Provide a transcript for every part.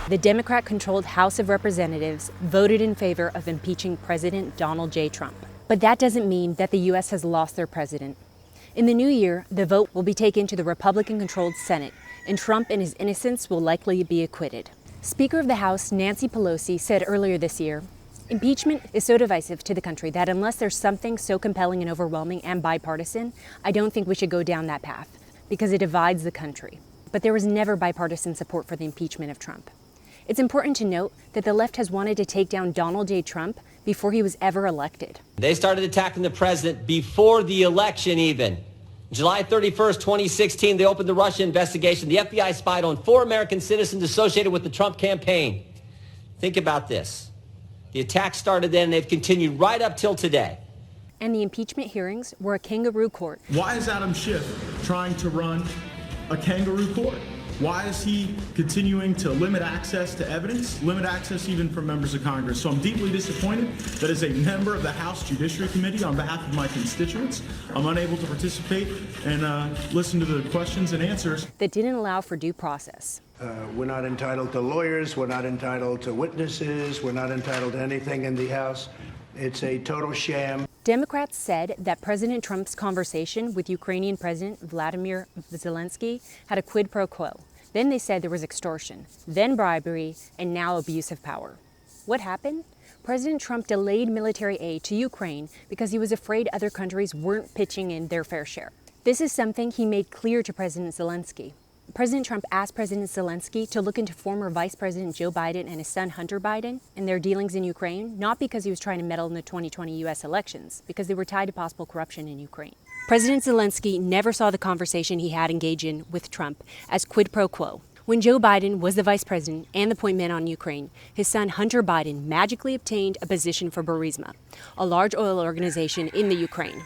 The Democrat-controlled House of Representatives voted in favor of impeaching President Donald J. Trump. But that doesn't mean that the U.S. has lost their president. In the new year, the vote will be taken to the Republican-controlled Senate, and Trump and his innocents will likely be acquitted. Speaker of the House Nancy Pelosi said earlier this year, "Impeachment is so divisive to the country that unless there's something so compelling and overwhelming and bipartisan, I don't think we should go down that path, because it divides the country." But there was never bipartisan support for the impeachment of Trump. It's important to note that the left has wanted to take down Donald J. Trump before he was ever elected. They started attacking the president before the election even. July 31st, 2016, they opened the Russia investigation. The FBI spied on 4 American citizens associated with the Trump campaign. Think about this. The attack started then, and they've continued right up till today. And the impeachment hearings were a kangaroo court. Why is Adam Schiff trying to run a kangaroo court? Why is he continuing to limit access to evidence, limit access even from members of Congress? So I'm deeply disappointed that as a member of the House Judiciary Committee, on behalf of my constituents, I'm unable to participate and listen to the questions and answers That didn't allow for due process. We're not entitled to lawyers, we're not entitled to witnesses, we're not entitled to anything in the House. It's a total sham. Democrats said that President Trump's conversation with Ukrainian President Vladimir Zelensky had a quid pro quo. Then they said there was extortion, then bribery, and now abuse of power. What happened? President Trump delayed military aid to Ukraine because he was afraid other countries weren't pitching in their fair share. This is something he made clear to President Zelensky. President Trump asked President Zelensky to look into former Vice President Joe Biden and his son Hunter Biden and their dealings in Ukraine, not because he was trying to meddle in the 2020 U.S. elections, because they were tied to possible corruption in Ukraine. President Zelensky never saw the conversation he had engaged in with Trump as quid pro quo. When Joe Biden was the vice president and the point man on Ukraine, his son Hunter Biden magically obtained a position for Burisma, a large oil organization in the Ukraine,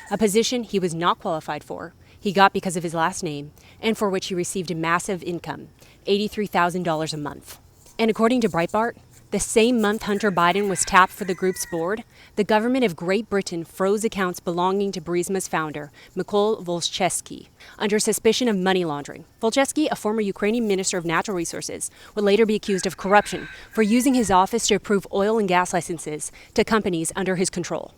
a position he was not qualified for. He got because of his last name, and for which he received a massive income, $83,000 a month. And according to Breitbart, the same month Hunter Biden was tapped for the group's board, the government of Great Britain froze accounts belonging to Burisma's founder, Mykola Volchevsky, under suspicion of money laundering. Volchevsky, a former Ukrainian minister of natural resources, would later be accused of corruption for using his office to approve oil and gas licenses to companies under his control.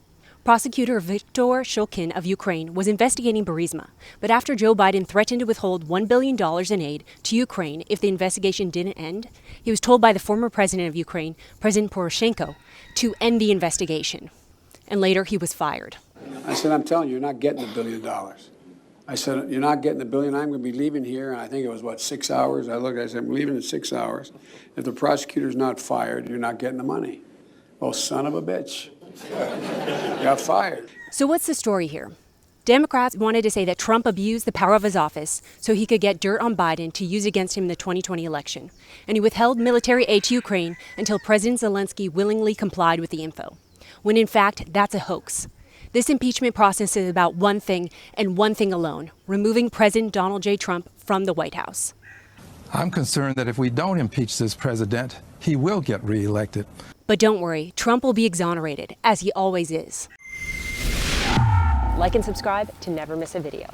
Prosecutor Viktor Shulkin of Ukraine was investigating Burisma, but after Joe Biden threatened to withhold $1 billion in aid to Ukraine if the investigation didn't end, he was told by the former president of Ukraine, President Poroshenko, to end the investigation. And later he was fired. I said, I'm telling you, you're not getting $1 billion. I said, you're not getting $1 billion. I'm going to be leaving here. And I think it was, 6 hours? I said, I'm leaving in 6 hours. If the prosecutor's not fired, you're not getting the money. Well, son of a bitch. Got fired. So what's the story here? Democrats wanted to say that Trump abused the power of his office so he could get dirt on Biden to use against him in the 2020 election. And he withheld military aid to Ukraine until President Zelensky willingly complied with the info. When in fact, that's a hoax. This impeachment process is about one thing and one thing alone: removing President Donald J. Trump from the White House. I'm concerned that if we don't impeach this president, he will get reelected. But don't worry, Trump will be exonerated, as he always is. Like and subscribe to never miss a video.